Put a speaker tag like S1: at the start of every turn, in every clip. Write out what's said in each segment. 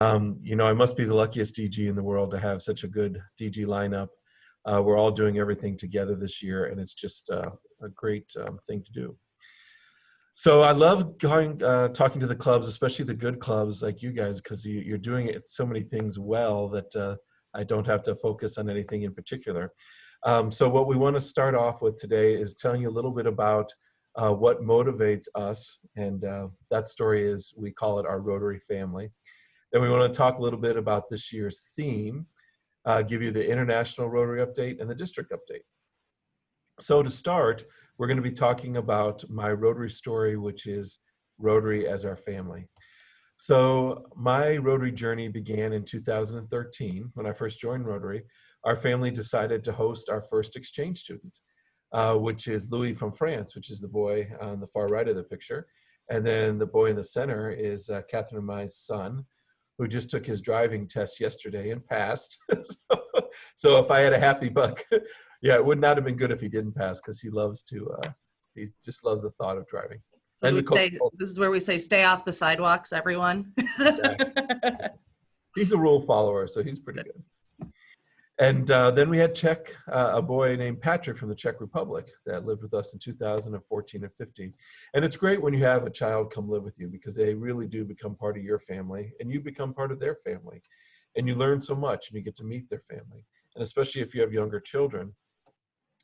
S1: I must be the luckiest DG in the world to have such a good DG lineup. We're all doing everything together this year, and it's just a great thing to do. So I love talking to the clubs, especially the good clubs like you guys, because you're doing it so many things well that I don't have to focus on anything in particular. So what we want to start off with today is telling you a little bit about what motivates us, and that story is, we call it our Rotary family. Then we want to talk a little bit about this year's theme, give you the International Rotary update and the district update. So to start, we're going to be talking about my Rotary story, which is Rotary as our family. So my Rotary journey began in 2013 when I first joined Rotary. Our family decided to host our first exchange student, which is Louis from France, which is the boy on the far right of the picture. And then the boy in the center is Catherine and my son, who just took his driving test yesterday and passed. So if I had a happy buck, yeah, it would not have been good if he didn't pass, because he just loves the thought of driving.
S2: So this is where we say, stay off the sidewalks, everyone.
S1: Exactly. He's a rule follower, so he's pretty good. And then we had a boy named Patrick from the Czech Republic that lived with us in 2014 and 15. And it's great when you have a child come live with you, because they really do become part of your family, and you become part of their family. And you learn so much, and you get to meet their family. And especially if you have younger children,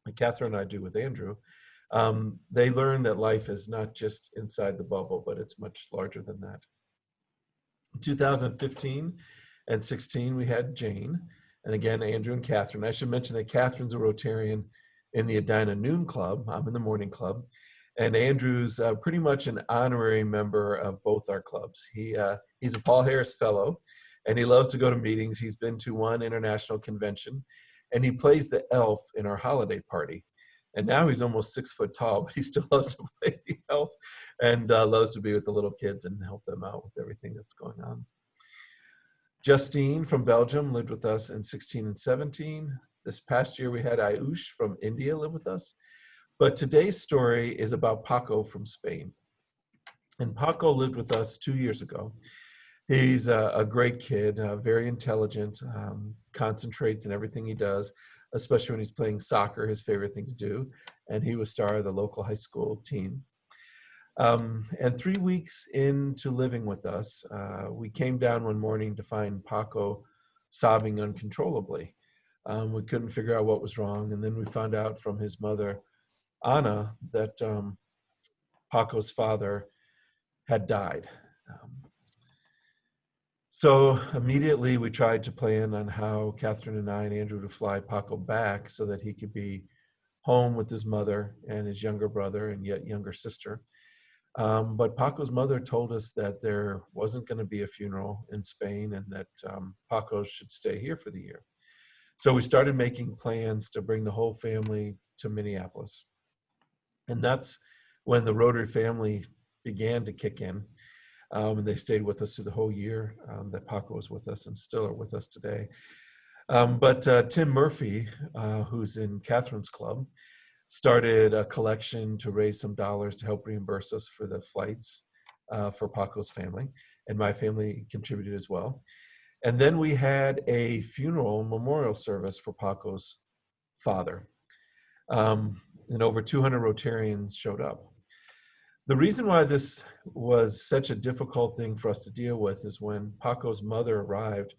S1: like Catherine and I do with Andrew, they learn that life is not just inside the bubble, but it's much larger than that. In 2015 and 16, we had Jane. And again, Andrew and Catherine. I should mention that Catherine's a Rotarian in the Edina Noon Club. I'm in the Morning Club. And Andrew's pretty much an honorary member of both our clubs. He's a Paul Harris Fellow, and he loves to go to meetings. He's been to one international convention, and he plays the elf in our holiday party. And now he's almost 6 foot tall, but he still loves to play the elf and loves to be with the little kids and help them out with everything that's going on. Justine from Belgium lived with us in 16 and 17. This past year, we had Ayush from India live with us. But today's story is about Paco from Spain. And Paco lived with us 2 years ago. He's a great kid, very intelligent, concentrates in everything he does, especially when he's playing soccer, his favorite thing to do. And he was star of the local high school team. And 3 weeks into living with us, we came down one morning to find Paco sobbing uncontrollably. We couldn't figure out what was wrong. And then we found out from his mother, Anna, that Paco's father had died. So immediately we tried to plan on how Catherine and I and Andrew would fly Paco back so that he could be home with his mother and his younger brother and yet younger sister. But Paco's mother told us that there wasn't going to be a funeral in Spain, and that Paco should stay here for the year. So we started making plans to bring the whole family to Minneapolis. And that's when the Rotary family began to kick in. And they stayed with us through the whole year that Paco was with us, and still are with us today. But Tim Murphy, who's in Catherine's club, started a collection to raise some dollars to help reimburse us for the flights for Paco's family, and my family contributed as well. And then we had a funeral memorial service for Paco's father, and over 200 Rotarians showed up. The reason why this was such a difficult thing for us to deal with is when Paco's mother arrived,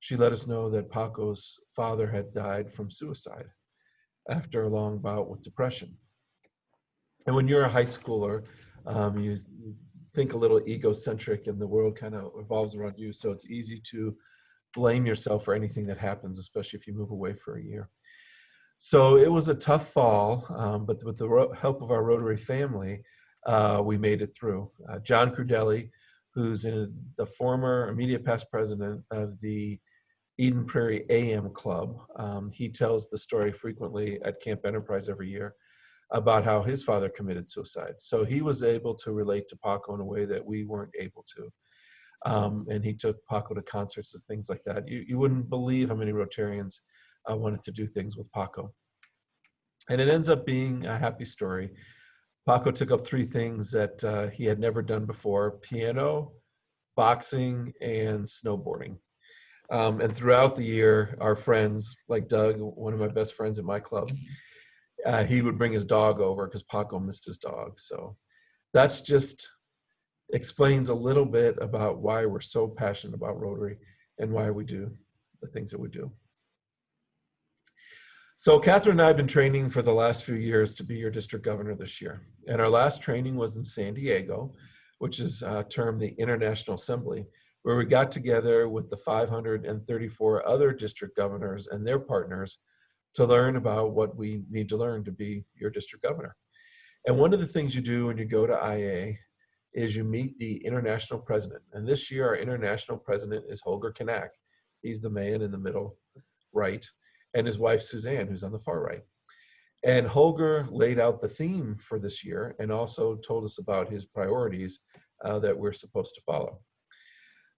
S1: she let us know that Paco's father had died from suicide after a long bout with depression. And when you're a high schooler, you think a little egocentric, and the world kind of revolves around you. So it's easy to blame yourself for anything that happens, especially if you move away for a year. So it was a tough fall, but with the help of our Rotary family, we made it through. John Crudelli, who's the former immediate past president of the Eden Prairie AM Club. He tells the story frequently at Camp Enterprise every year about how his father committed suicide. So he was able to relate to Paco in a way that we weren't able to. And he took Paco to concerts and things like that. You wouldn't believe how many Rotarians wanted to do things with Paco. And it ends up being a happy story. Paco took up 3 things that he had never done before: piano, boxing, and snowboarding. And throughout the year, our friends, like Doug, one of my best friends at my club, he would bring his dog over because Paco missed his dog. So that's just explains a little bit about why we're so passionate about Rotary and why we do the things that we do. So Catherine and I have been training for the last few years to be your district governor this year. And our last training was in San Diego, which is termed the International Assembly, where we got together with the 534 other district governors and their partners to learn about what we need to learn to be your district governor. And one of the things you do when you go to IA is you meet the international president. And this year, our international president is Holger Kanak. He's the man in the middle right, and his wife, Suzanne, who's on the far right. And Holger laid out the theme for this year and also told us about his priorities that we're supposed to follow.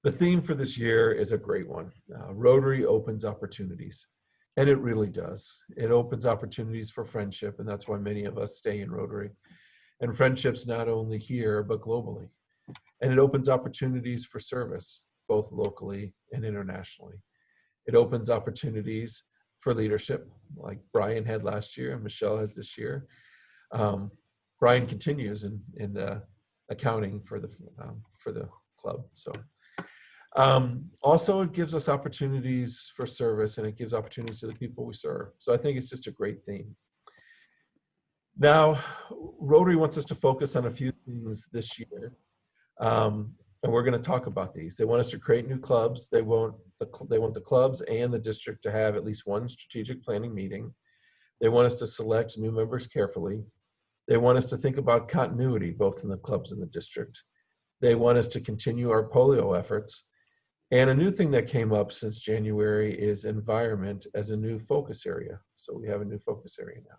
S1: The theme for this year is a great one. Rotary opens opportunities. And it really does. It opens opportunities for friendship, and that's why many of us stay in Rotary. And friendships not only here, but globally. And it opens opportunities for service, both locally and internationally. It opens opportunities for leadership, like Brian had last year and Michelle has this year. Brian continues in accounting for the club. So also it gives us opportunities for service, and it gives opportunities to the people we serve. So I think it's just a great theme. Now, Rotary wants us to focus on a few things this year. And we're going to talk about these. They want us to create new clubs. They want the clubs and the district to have at least one strategic planning meeting. They want us to select new members carefully. They want us to think about continuity, both in the clubs and the district. They want us to continue our polio efforts. And a new thing that came up since January is environment as a new focus area. So we have a new focus area now.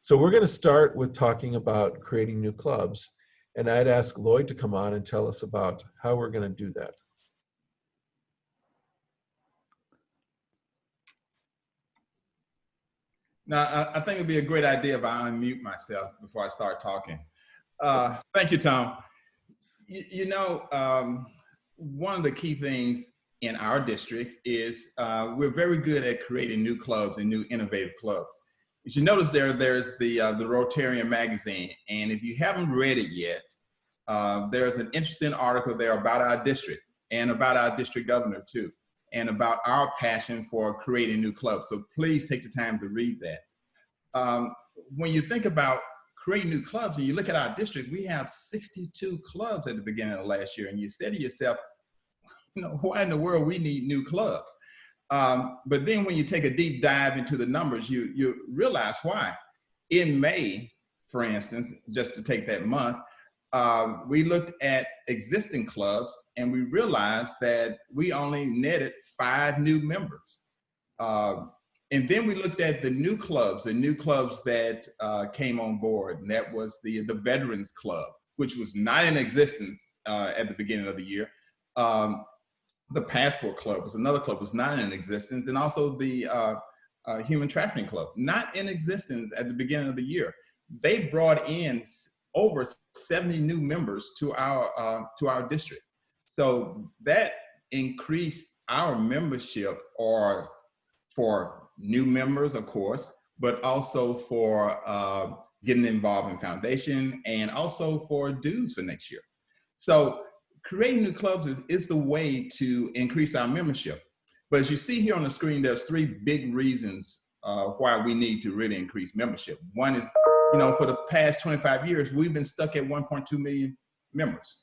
S1: So we're going to start with talking about creating new clubs. And I'd ask Lloyd to come on and tell us about how we're going to do that.
S3: Now, I think it'd be a great idea if I unmute myself before I start talking. Thank you, Tom. One of the key things in our district is we're very good at creating new clubs and new innovative clubs. As you notice there's the Rotarian magazine, and if you haven't read it yet, there's an interesting article there about our district and about our district governor too, and about our passion for creating new clubs. So please take the time to read that. When you think about creating new clubs and you look at our district, we have 62 clubs at the beginning of last year, and you say to yourself, why in the world we need new clubs? But then when you take a deep dive into the numbers, you realize why. In May, for instance, just to take that month, we looked at existing clubs and we realized that we only netted 5 new members. And then we looked at the new clubs that came on board, and that was the Veterans Club, which was not in existence at the beginning of the year. The Passport Club was another club, was not in existence, and also the Human Trafficking Club, not in existence at the beginning of the year. They brought in over 70 new members to our district. So that increased our membership, or for new members, of course, but also for getting involved in foundation and also for dues for next year. So creating new clubs is the way to increase our membership. But as you see here on the screen, there's 3 big reasons why we need to really increase membership. One is, for the past 25 years, we've been stuck at 1.2 million members.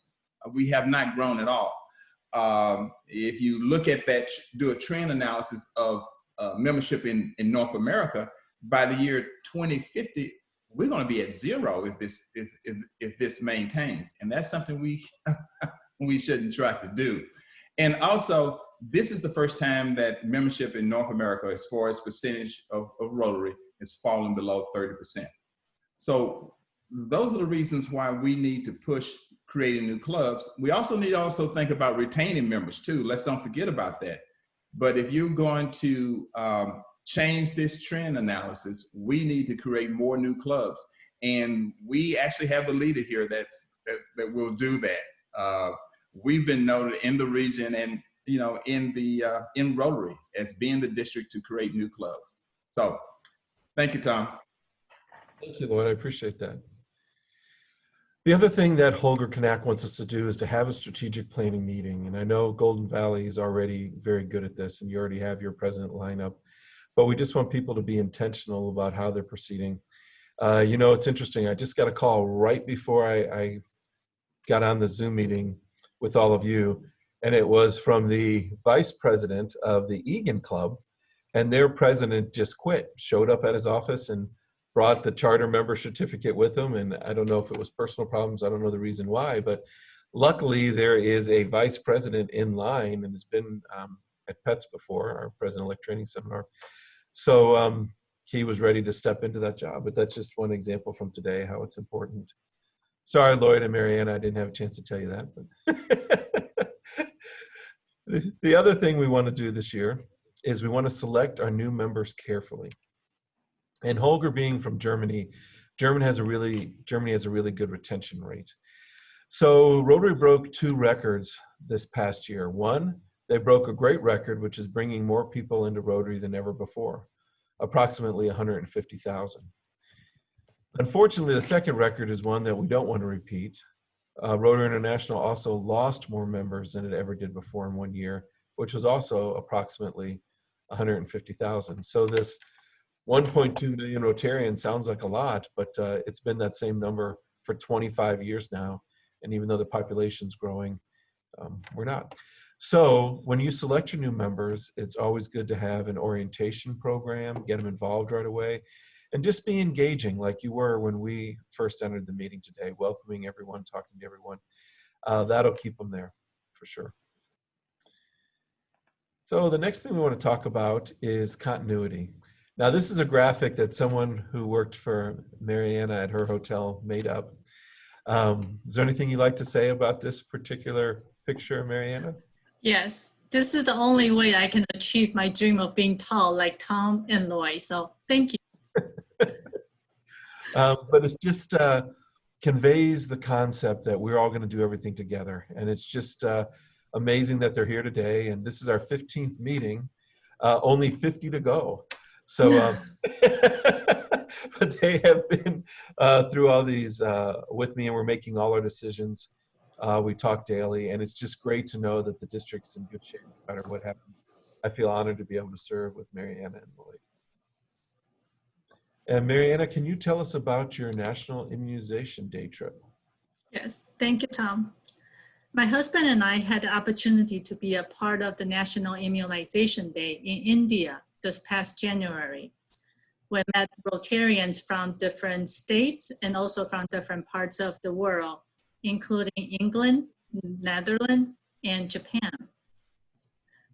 S3: We have not grown at all. If you look at that, do a trend analysis of membership in North America, by the year 2050, we're going to be at 0 if this maintains. And that's something we shouldn't try to do. And also, this is the first time that membership in North America, as far as percentage of Rotary, is falling below 30%. So those are the reasons why we need to push creating new clubs. We also need to think about retaining members too. Let's don't forget about that. But if you're going to change this trend analysis, we need to create more new clubs. And we actually have the leader here that will do that. we've been noted in the region and, in Rotary as being the district to create new clubs. So thank you, Tom.
S1: Thank you, Lloyd. I appreciate that. The other thing that Holger Knack wants us to do is to have a strategic planning meeting. And I know Golden Valley is already very good at this, and you already have your president lineup, but we just want people to be intentional about how they're proceeding. It's interesting. I just got a call right before I got on the Zoom meeting with all of you, and it was from the vice president of the Egan Club, and their president just quit, showed up at his office and brought the charter member certificate with him. And I don't know if it was personal problems. I don't know the reason why, but luckily there is a vice president in line and has been at PETS before, our president-elect training seminar. So he was ready to step into that job, but that's just one example from today, how it's important. Sorry, Lloyd and Marianne, I didn't have a chance to tell you that. But the other thing we want to do this year is we want to select our new members carefully. And Holger being from Germany, Germany has a really good retention rate. So Rotary broke 2 records this past year. One, they broke a great record, which is bringing more people into Rotary than ever before, approximately 150,000. Unfortunately, the second record is one that we don't want to repeat. Rotary International also lost more members than it ever did before in 1 year, which was also approximately 150,000. So this 1.2 million Rotarians sounds like a lot, but it's been that same number for 25 years now. And even though the population's growing, we're not. So when you select your new members, it's always good to have an orientation program, get them involved right away, and just be engaging like you were when we first entered the meeting today, welcoming everyone, talking to everyone. That'll keep them there for sure. So the next thing we want to talk about is continuity. Now, this is a graphic that someone who worked for Mariana at her hotel made up. Is there anything you'd like to say about this particular picture, Mariana?
S4: Yes, this is the only way I can achieve my dream of being tall like Tom and Lloyd. So thank you.
S1: But it's just conveys the concept that we're all going to do everything together. And it's just amazing that they're here today. And this is our 15th meeting, only 50 to go. So, but they have been through all these with me, and we're making all our decisions. We talk daily, and it's just great to know that the district's in good shape, no matter what happens. I feel honored to be able to serve with Mariana and Lloyd. And Mariana, can you tell us about your National Immunization Day trip?
S4: Yes, thank you, Tom. My husband and I had the opportunity to be a part of the National Immunization Day in India this past January. We met Rotarians from different states and also from different parts of the world, including England, Netherlands, and Japan.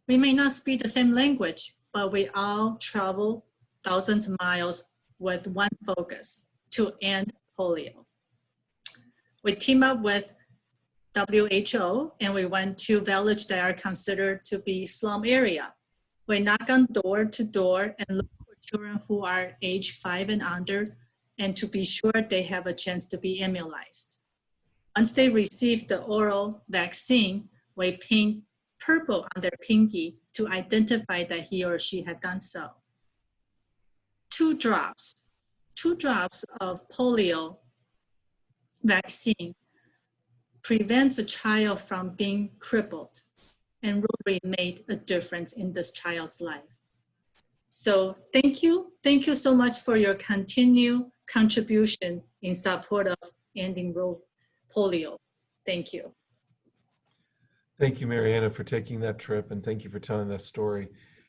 S4: We may not speak the same language, but we all travel thousands of miles with one focus: to end polio. We team up with WHO and we went to villages that are considered to be slum area. We knock on door to door and look for children who are age 5 and under, and to be sure they have a chance to be immunized. Once they receive the oral vaccine, we paint purple on their pinky to identify that he or she had done so. 2 drops of polio vaccine prevents a child from being crippled, and Rotary made a difference in this child's life. So thank you so much for your continued contribution in support of ending polio. Thank you.
S1: Thank you, Mariana, for taking that trip, and thank you for telling that story.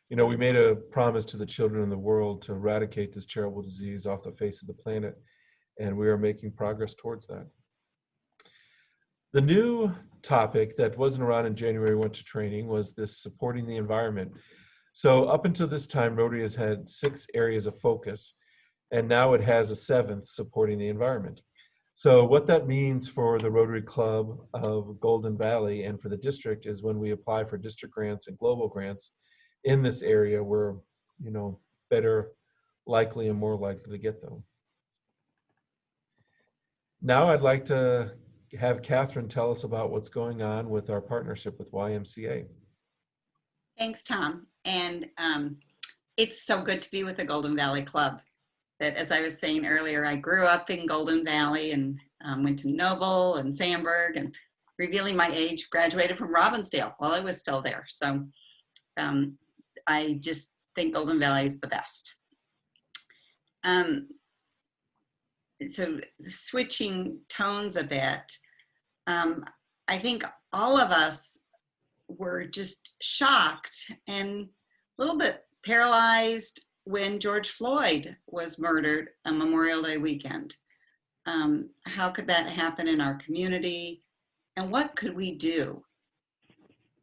S1: You know, we made a promise to the children in the world to eradicate this terrible disease off the face of the planet, and we are making progress towards that. The new topic that wasn't around in January went to training was this supporting the environment. So up until this time, Rotary has had 6 areas of focus, and now it has a 7th, supporting the environment. So what that means for the Rotary Club of Golden Valley and for the district is when we apply for district grants and global grants in this area, we're, better likely and more likely to get them. Now I'd like to have Catherine tell us about what's going on with our partnership with YMCA.
S5: Thanks, Tom. And it's so good to be with the Golden Valley Club. That, as I was saying earlier, I grew up in Golden Valley and went to Noble and Sandburg, and revealing my age, graduated from Robbinsdale while I was still there. So I just think Golden Valley is the best. So switching tones a bit, I think all of us were just shocked and a little bit paralyzed when George Floyd was murdered on Memorial Day weekend. How could that happen in our community? And what could we do?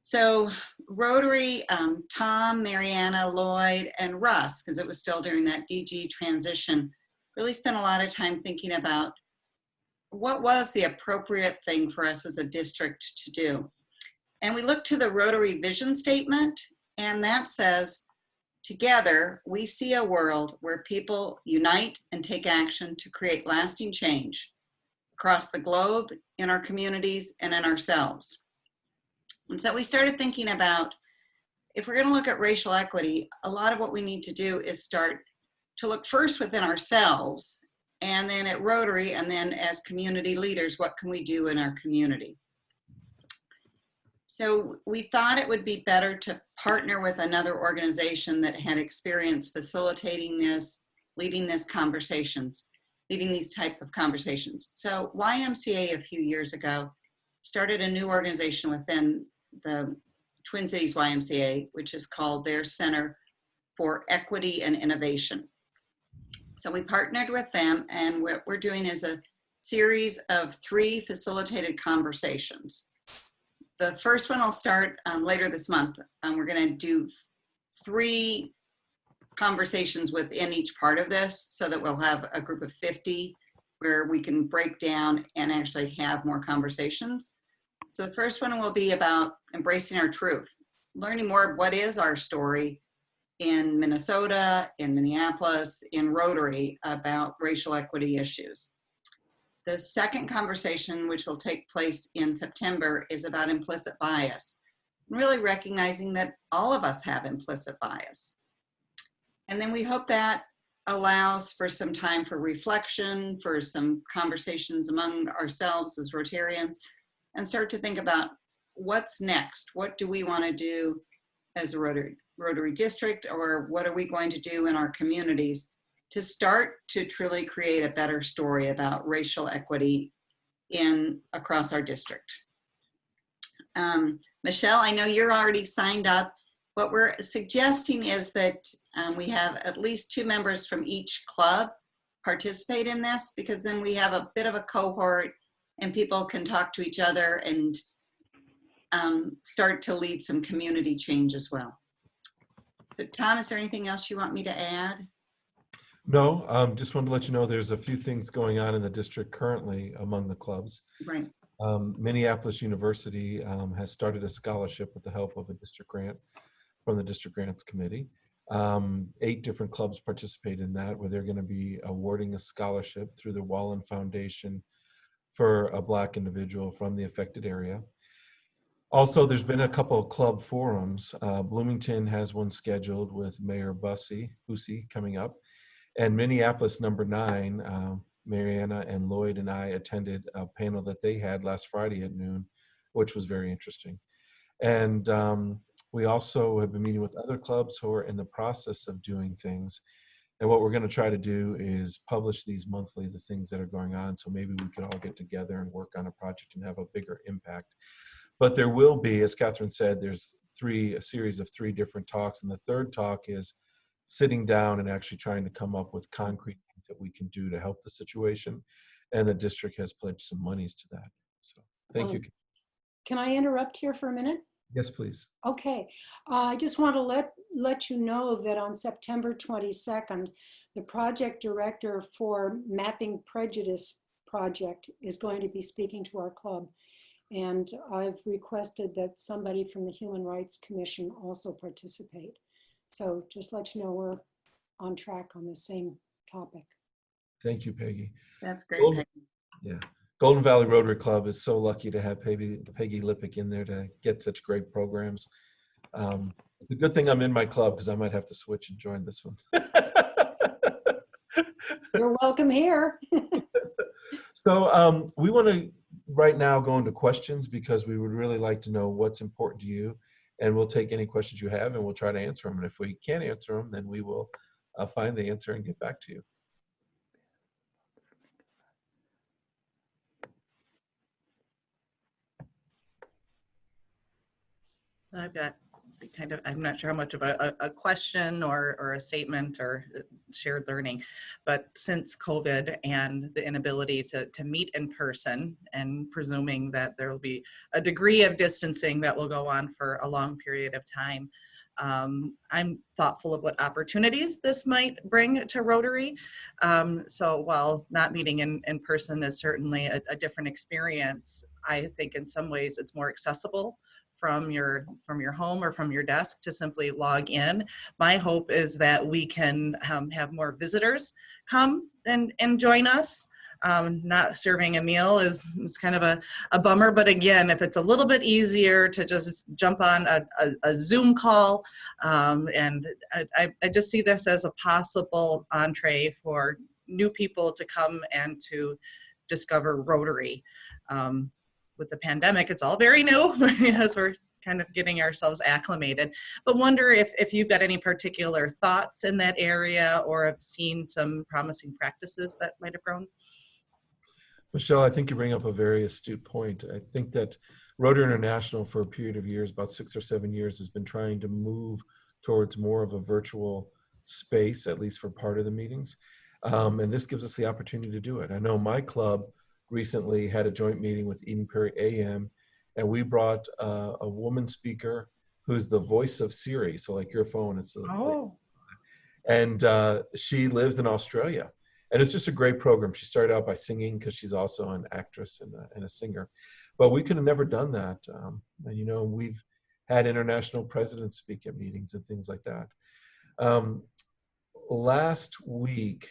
S5: So Rotary, Tom, Mariana, Lloyd, and Russ, because it was still during that DG transition, really spent a lot of time thinking about what was the appropriate thing for us as a district to do. And we looked to the Rotary vision statement, and that says, together, we see a world where people unite and take action to create lasting change across the globe, in our communities, and in ourselves. And so we started thinking about, if we're going to look at racial equity, a lot of what we need to do is start to look first within ourselves, and then at Rotary, and then as community leaders, what can we do in our community? So we thought it would be better to partner with another organization that had experience facilitating this, leading these type of conversations. So YMCA a few years ago started a new organization within the Twin Cities YMCA, which is called their Center for Equity and Innovation. So we partnered with them, and what we're doing is a series of 3 facilitated conversations. The first one will start later this month. We're going to do 3 conversations within each part of this, so that we'll have a group of 50 where we can break down and actually have more conversations. So the first one will be about embracing our truth, learning more of what is our story in Minnesota, in Minneapolis, in Rotary about racial equity issues. The second conversation, which will take place in September, is about implicit bias, really recognizing that all of us have implicit bias. And then we hope that allows for some time for reflection, for some conversations among ourselves as Rotarians, and start to think about what's next. What do we want to do as a Rotary district, or what are we going to do in our communities to start to truly create a better story about racial equity across our district. Michelle, I know you're already signed up. What we're suggesting is that we have at least 2 members from each club participate in this, because then we have a bit of a cohort and people can talk to each other and start to lead some community change as well. So Tom, is there anything else you want me to add?
S1: No, just wanted to let you know there's a few things going on in the district currently among the clubs.
S5: Right.
S1: Minneapolis University has started a scholarship with the help of a district grant from the District Grants Committee. 8 different clubs participate in that, where they're going to be awarding a scholarship through the Wallen Foundation for a Black individual from the affected area. Also, there's been a couple of club forums. Bloomington has one scheduled with Mayor Bussey coming up. And Minneapolis number 9, Mariana and Lloyd and I attended a panel that they had last Friday at noon, which was very interesting. And we also have been meeting with other clubs who are in the process of doing things. And what we're going to try to do is publish these monthly, the things that are going on. So maybe we could all get together and work on a project and have a bigger impact. But there will be, as Catherine said, there's a series of 3 different talks. And the third talk is sitting down and actually trying to come up with concrete things that we can do to help the situation. And the district has pledged some monies to that. So thank you.
S6: Can I interrupt here for a minute?
S1: Yes, please.
S6: Okay. I just want to let you know that on September 22nd, the project director for Mapping Prejudice project is going to be speaking to our club. And I've requested that somebody from the Human Rights Commission also participate. So just let you know we're on track on the same topic.
S1: Thank you, Peggy.
S5: That's great,
S1: Well,
S5: Peggy.
S1: yeah. Golden Valley Rotary Club is so lucky to have Peggy Lippick in there to get such great programs. It's a good thing I'm in my club because I might have to switch and join this one.
S6: You're welcome here.
S1: So we want to right now go into questions because we would really like to know what's important to you, and we'll take any questions you have and we'll try to answer them. And if we can't answer them, then we will find the answer and get back to you.
S2: I've got I'm not sure how much of a question or a statement or shared learning, but since COVID and the inability to meet in person, and presuming that there will be a degree of distancing that will go on for a long period of time, I'm thoughtful of what opportunities this might bring to Rotary. So while not meeting in person is certainly a different experience, I think in some ways it's more accessible from your home or from your desk to simply log in. My hope is that we can have more visitors come and join us. Not serving a meal is kind of a bummer, but again, if it's a little bit easier to just jump on a Zoom call, and I just see this as a possible entree for new people to come and to discover Rotary. With the pandemic, it's all very new as we're kind of getting ourselves acclimated, but wonder if you've got any particular thoughts in that area or have seen some promising practices that might have grown.
S1: Michelle, I think you bring up a very astute point. I think that Rotary International for a period of years, about 6 or 7 years, has been trying to move towards more of a virtual space, at least for part of the meetings. And this gives us the opportunity to do it. I know my club recently had a joint meeting with Eden Prairie AM, and we brought a woman speaker who's the voice of Siri. So like your phone, it's and she lives in Australia. And it's just a great program. She started out by singing because she's also an actress and a singer. But we could have never done that. And, you know, we've had international presidents speak at meetings and things like that. Last week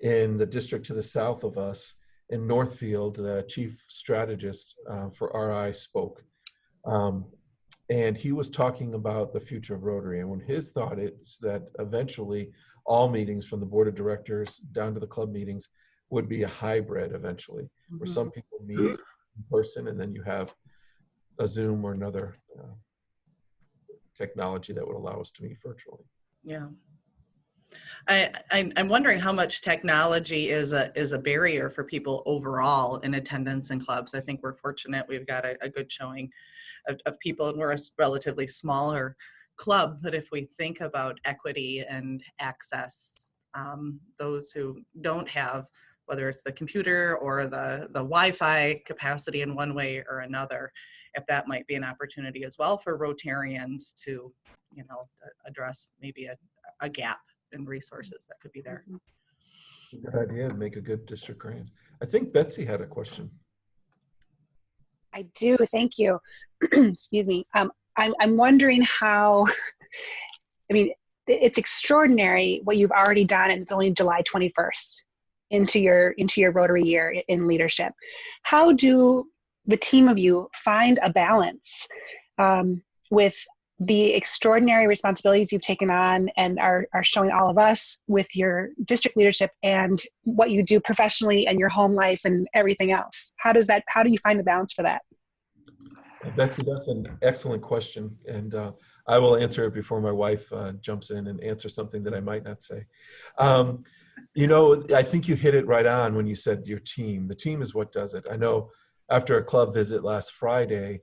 S1: in the district to the south of us, in Northfield, the chief strategist for RI spoke. And he was talking about the future of Rotary. And when his thought is that eventually all meetings from the board of directors down to the club meetings would be a hybrid eventually, where some people meet in person and then you have a Zoom or another technology that would allow us to meet virtually.
S2: Yeah. I'm wondering how much technology is a barrier for people overall in attendance in clubs. I think we're fortunate we've got a good showing of people, and we're a relatively smaller club. But if we think about equity and access, those who don't have, whether it's the computer or the Wi-Fi capacity in one way or another, if that might be an opportunity as well for Rotarians to, you know, address maybe a gap in resources that could be there.
S1: Good idea. Make a good district grant. I think Betsy had a question.
S7: I do. Thank you. Excuse me. I'm wondering how, I mean, it's extraordinary what you've already done, and it's only July 21st into your Rotary year in leadership. How do the team of you find a balance with the extraordinary responsibilities you've taken on and are showing all of us with your district leadership and what you do professionally and your home life and everything else? How do you find the balance for that?
S1: Betsy, that's an excellent question. And I will answer it before my wife jumps in and answer something that I might not say. You know, I think you hit it right on when you said your team. The team is what does it. I know after a club visit last Friday,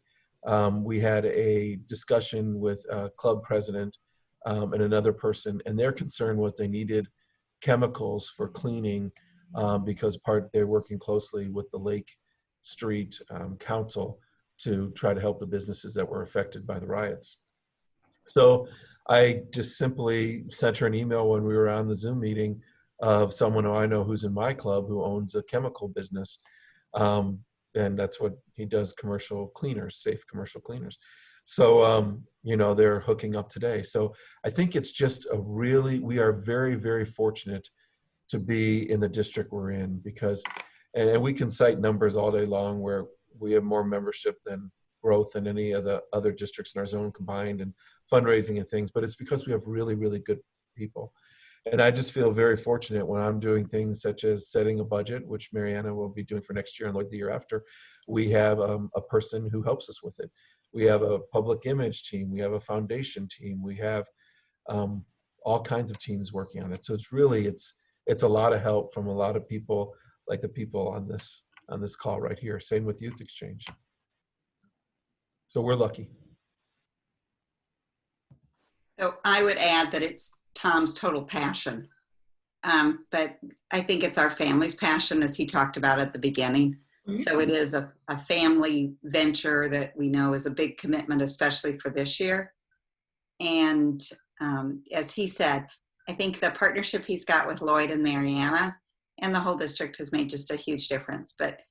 S1: we had a discussion with a club president and another person, and their concern was they needed chemicals for cleaning because they're working closely with the Lake Street Council to try to help the businesses that were affected by the riots. So I just simply sent her an email when we were on the Zoom meeting of someone who I know who's in my club who owns a chemical business. And that's what he does, commercial cleaners, safe commercial cleaners. So, you know, they're hooking up today. So I think it's just we are very, very fortunate to be in the district we're in, because And we can cite numbers all day long where we have more membership than growth than any of the other districts in our zone combined, and fundraising and things, but it's because we have really, really good people. And I just feel very fortunate when I'm doing things such as setting a budget, which Mariana will be doing for next year and Lloyd the year after. We have a person who helps us with it. We have a public image team. We have a foundation team. We have all kinds of teams working on it. So it's really, it's a lot of help from a lot of people, like the people on this call right here. Same with Youth Exchange. So we're lucky.
S5: So I would add that it's Tom's total passion. But I think it's our family's passion, as he talked about at the beginning. So it is a family venture that we know is a big commitment, especially for this year. And as he said, I think the partnership he's got with Lloyd and Mariana and the whole district has made just a huge difference. But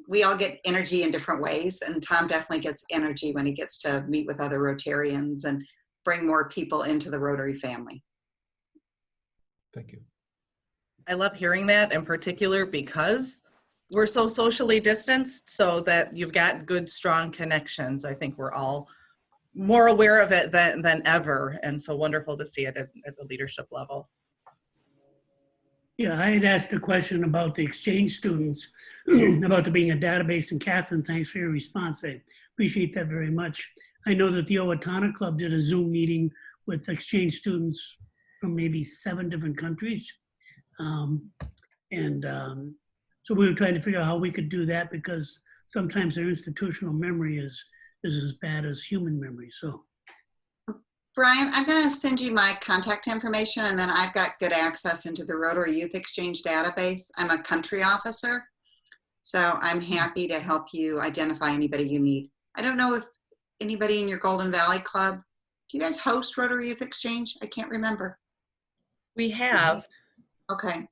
S5: we all get energy in different ways, and Tom definitely gets energy when he gets to meet with other Rotarians and bring more people into the Rotary family.
S1: Thank you.
S2: I love hearing that in particular because we're so socially distanced, so that you've got good, strong connections. I think we're all more aware of it than ever. And so wonderful to see it at the leadership level.
S8: Yeah, I had asked a question about the exchange students, about there being a database, and Catherine, thanks for your response. I appreciate that very much. I know that the Owatonna Club did a Zoom meeting with exchange students from maybe 7 different countries. So we were trying to figure out how we could do that, because sometimes their institutional memory is as bad as human memory. So,
S5: Brian, I'm going to send you my contact information, and then I've got good access into the Rotary Youth Exchange database. I'm a country officer, so I'm happy to help you identify anybody you need. I don't know if anybody in your Golden Valley Club, do you guys host Rotary Youth Exchange? I can't remember.
S2: We have.
S5: Okay.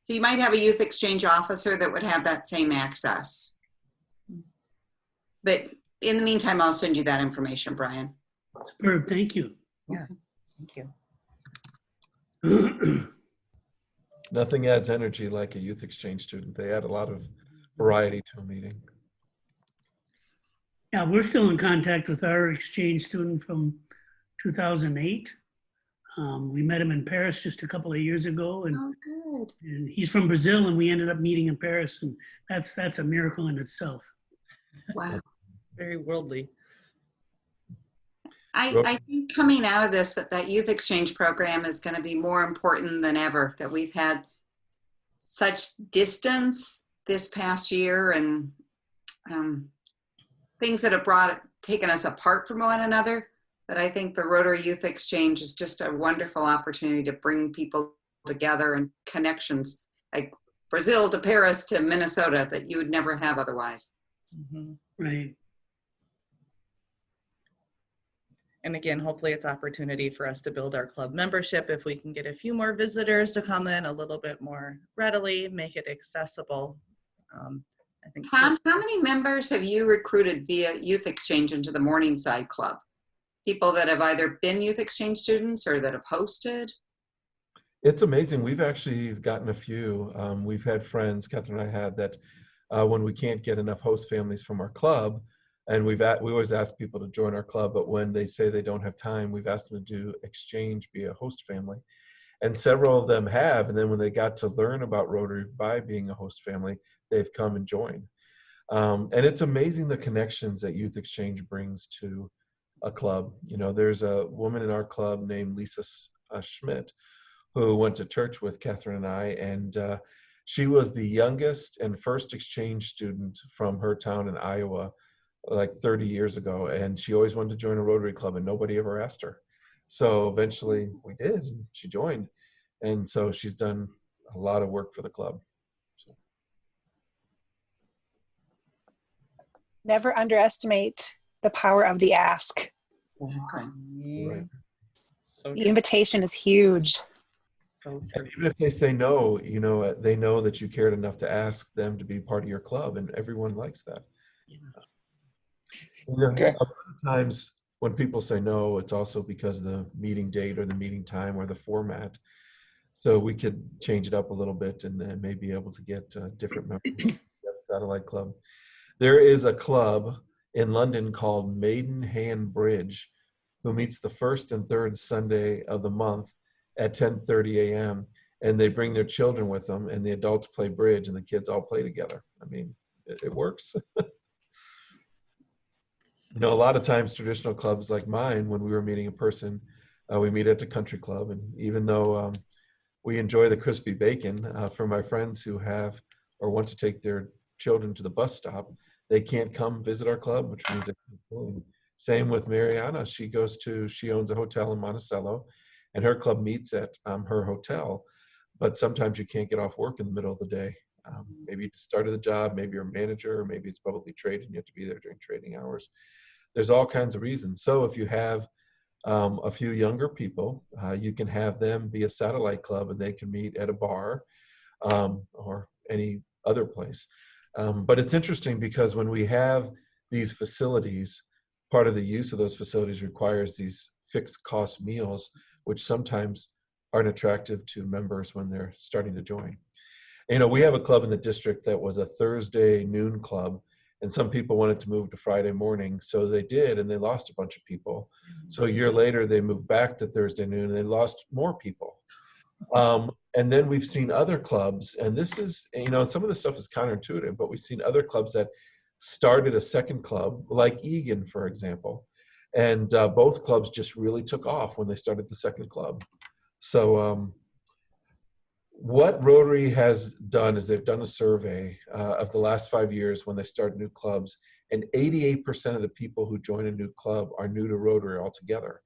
S5: So you might have a youth exchange officer that would have that same access. But in the meantime, I'll send you that information, Brian.
S8: superb, thank you.
S2: Yeah, thank you.
S1: Nothing adds energy like a youth exchange student. They add a lot of variety to a meeting.
S8: Yeah, we're still in contact with our exchange student from 2008. We met him in Paris just a couple of years ago, and,
S5: Oh, good.
S8: and he's from Brazil, and we ended up meeting in Paris, and that's a miracle in itself.
S5: Wow.
S2: Very worldly.
S5: I think coming out of this, that youth exchange program is going to be more important than ever, that we've had such distance this past year, and things that have taken us apart from one another, that I think the Rotary Youth Exchange is just a wonderful opportunity to bring people together and connections, like Brazil to Paris to Minnesota, that you would never have otherwise.
S2: Mm-hmm.
S8: Right.
S2: And again, hopefully it's opportunity for us to build our club membership. If we can get a few more visitors to come in a little bit more readily, make it accessible. I think
S5: Tom, how many members have you recruited via Youth Exchange into the Morningside Club? People that have either been Youth Exchange students or that have hosted?
S1: It's amazing. We've actually gotten a few. We've had friends, Catherine and I had, that when we can't get enough host families from our club, and we always ask people to join our club, but when they say they don't have time, we've asked them to do exchange, be a host family. And several of them have, and then when they got to learn about Rotary by being a host family, they've come and joined. And it's amazing the connections that Youth Exchange brings to a club. You know, there's a woman in our club named Lisa Schmidt, who went to church with Catherine and I, and she was the youngest and first exchange student from her town in Iowa, like 30 years ago, and she always wanted to join a Rotary Club, and nobody ever asked her. So eventually we did, and she joined, and so she's done a lot of work for the club. So.
S7: Never underestimate the power of the ask.
S5: Okay.
S1: Right.
S2: So
S7: The invitation is huge.
S2: So
S1: And
S2: true.
S1: even if they say no, you know, they know that you cared enough to ask them to be part of your club, and everyone likes that. You know,
S9: Okay.
S1: a lot of times when people say no, it's also because of the meeting date or the meeting time or the format. So we could change it up a little bit and maybe able to get different members of the satellite club. There is a club in London called Maidenhand Bridge, who meets the first and third Sunday of the month at 10:30 a.m. And they bring their children with them, and the adults play bridge, and the kids all play together. I mean, it works. You know, a lot of times traditional clubs like mine, when we were meeting in person, we meet at the country club. And even though we enjoy the crispy bacon, for my friends who have or want to take their children to the bus stop, they can't come visit our club, which means they can't go. Same with Mariana. She owns a hotel in Monticello, and her club meets at her hotel. But sometimes you can't get off work in the middle of the day. Maybe you just started the job, maybe you're a manager, or maybe it's publicly traded and you have to be there during trading hours. There's all kinds of reasons. So if you have a few younger people, you can have them be a satellite club and they can meet at a bar or any other place. But it's interesting because when we have these facilities, part of the use of those facilities requires these fixed cost meals, which sometimes aren't attractive to members when they're starting to join. You know, we have a club in the district that was a Thursday noon club, and some people wanted to move to Friday morning, so they did, and they lost a bunch of people. So a year later, they moved back to Thursday noon, and they lost more people. And then we've seen other clubs, and this is, you know, some of this stuff is counterintuitive, but we've seen other clubs that started a second club, like Egan, for example. And both clubs just really took off when they started the second club. So what Rotary has done is they've done a survey of the last 5 years when they start new clubs, and 88% of the people who join a new club are new to Rotary altogether.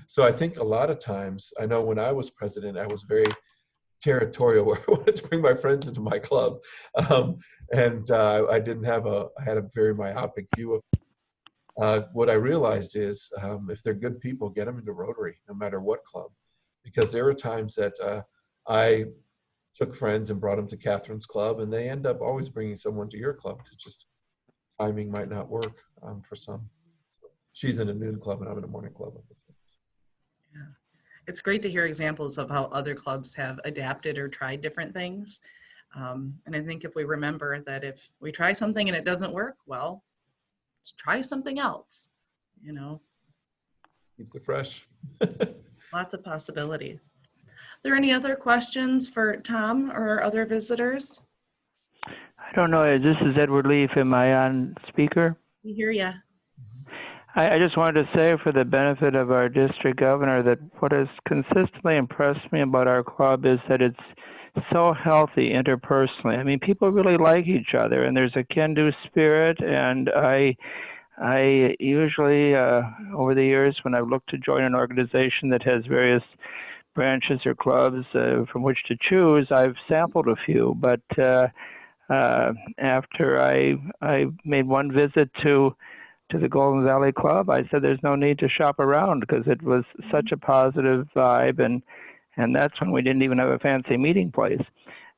S1: So I think a lot of times, I know when I was president, I was very territorial where I wanted to bring my friends into my club. I didn't have I had a very myopic view of what I realized is if they're good people, get them into Rotary, no matter what club. Because there were times that I took friends and brought them to Catherine's club, and they end up always bringing someone to your club. It's just timing might not work for some. So she's in a noon club and I'm in a morning club.
S2: Yeah. It's great to hear examples of how other clubs have adapted or tried different things. And I think if we remember that if we try something and it doesn't work, well, let's try something else, you know.
S1: Keeps it fresh.
S2: Lots of possibilities. Are there any other questions for Tom or other visitors?
S9: I don't know. This is Edward Leaf. Am I on speaker?
S2: We hear ya.
S9: I just wanted to say for the benefit of our district governor that what has consistently impressed me about our club is that it's so healthy interpersonally. I mean, people really like each other, and there's a can-do spirit, and I usually, over the years, when I've looked to join an organization that has various branches or clubs from which to choose, I've sampled a few. But after I made one visit to the Golden Valley Club, I said there's no need to shop around because it was such a positive vibe, and that's when we didn't even have a fancy meeting place,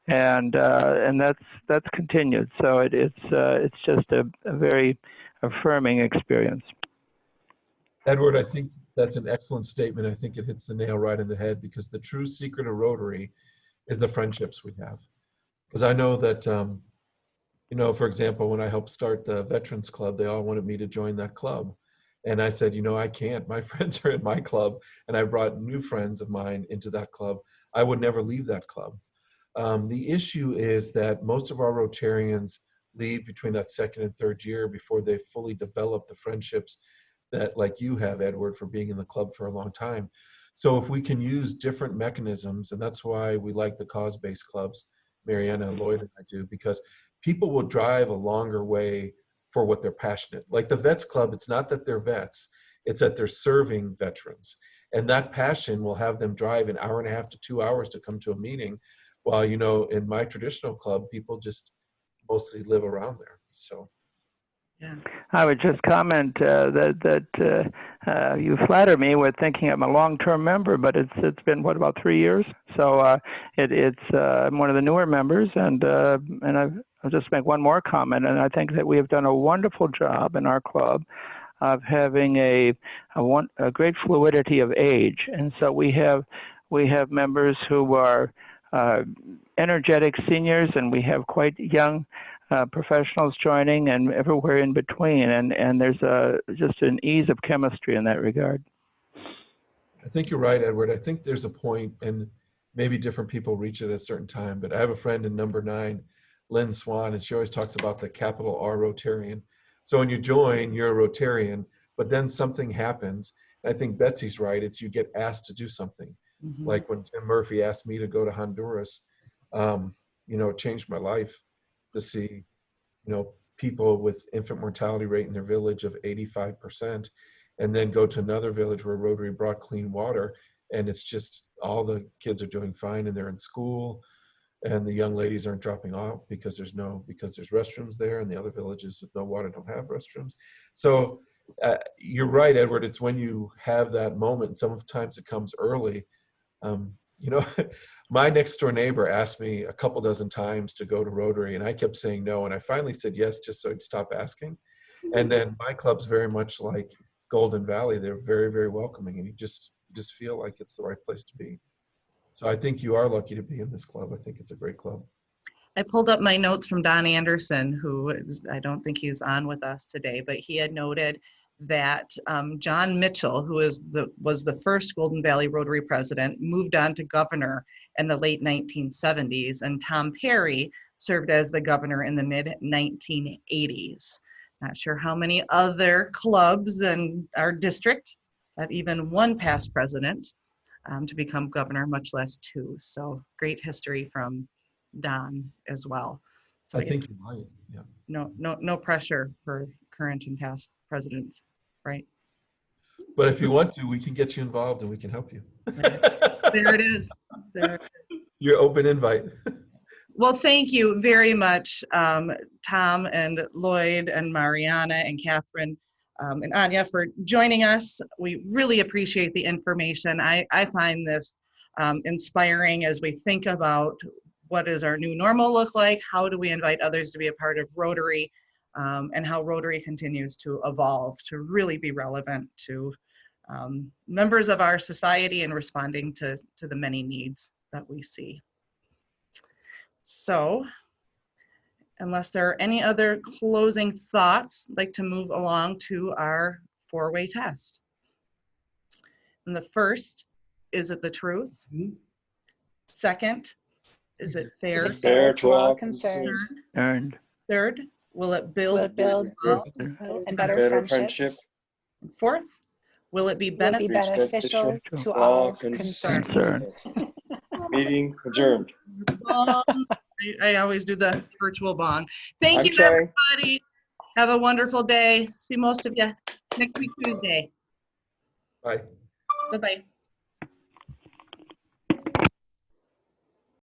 S9: and that's continued. So it's just a very affirming experience.
S1: Edward, I think that's an excellent statement. I think it hits the nail right in the head, because the true secret of Rotary is the friendships we have. Because I know that, you know, for example, when I helped start the Veterans Club, they all wanted me to join that club. And I said, you know, I can't. My friends are in my club, and I brought new friends of mine into that club. I would never leave that club. The issue is that most of our Rotarians leave between that second and third year before they fully develop the friendships that, like you have, Edward, for being in the club for a long time. So if we can use different mechanisms, and that's why we like the cause-based clubs, Mariana, Lloyd, and I do, because people will drive a longer way for what they're passionate. Like the Vets Club, it's not that they're vets, it's that they're serving veterans. And that passion will have them drive an hour and a half to 2 hours to come to a meeting. While, you know, in my traditional club, people just mostly live around there. So.
S2: Yeah.
S9: I would just comment that you flatter me with thinking I'm a long-term member, but it's been what, about 3 years. So I'm one of the newer members, and I'll just make one more comment. And I think that we have done a wonderful job in our club of having a great fluidity of age, and so we have We have members who are energetic seniors, and we have quite young professionals joining, and everywhere in between. And there's just an ease of chemistry in that regard.
S1: I think you're right, Edward. I think there's a point, and maybe different people reach it at a certain time, but I have a friend in number 9, Lynn Swan, and she always talks about the capital R Rotarian. So when you join, you're a Rotarian, but then something happens. I think Betsy's right. It's you get asked to do something.
S2: Mhm.
S1: Like when Tim Murphy asked me to go to Honduras, it changed my life to see, people with infant mortality rate in their village of 85%, and then go to another village where Rotary brought clean water, and it's just all the kids are doing fine and they're in school, and the young ladies aren't dropping off because there's restrooms there, and the other villages with no water don't have restrooms. So you're right, Edward. It's when you have that moment. Sometimes it comes early. My next door neighbor asked me a couple dozen times to go to Rotary, and I kept saying no, and I finally said yes just so he'd stop asking. And then my club's very much like Golden Valley. They're very, very welcoming, and you just feel like it's the right place to be. So I think you are lucky to be in this club. I think it's a great club.
S2: I pulled up my notes from Don Anderson, who I don't think he's on with us today, but he had noted that John Mitchell, who was the first Golden Valley Rotary president, moved on to governor in the late 1970s, and Tom Perry served as the governor in the mid-1980s. Not sure how many other clubs in our district have even one past president to become governor, much less 2. So great history from Don as well. So
S1: I think you're right. Yeah.
S2: No pressure for current and past presidents, right?
S1: But if you want to, we can get you involved and we can help you.
S2: There it is.
S1: Your open invite.
S2: Well, thank you very much, Tom and Lloyd and Mariana and Catherine and Anya for joining us. We really appreciate the information. I find this inspiring as we think about what does our new normal look like, how do we invite others to be a part of Rotary, and how Rotary continues to evolve to really be relevant to members of our society and responding to the many needs that we see. So, unless there are any other closing thoughts, I'd like to move along to our 4-way test. And the first, is it the truth? Second, is it fair?
S10: Fair to all concerned.
S9: And
S2: Third, will it build
S7: and better friendship.
S2: Fourth, will it be
S7: Beneficial to all concerned.
S10: Meeting adjourned.
S2: I always do the virtual bong. Thank
S10: I'm
S2: you,
S10: trying.
S2: everybody. Have a wonderful day. See most of you next week, Tuesday.
S1: Bye.
S2: Bye-bye.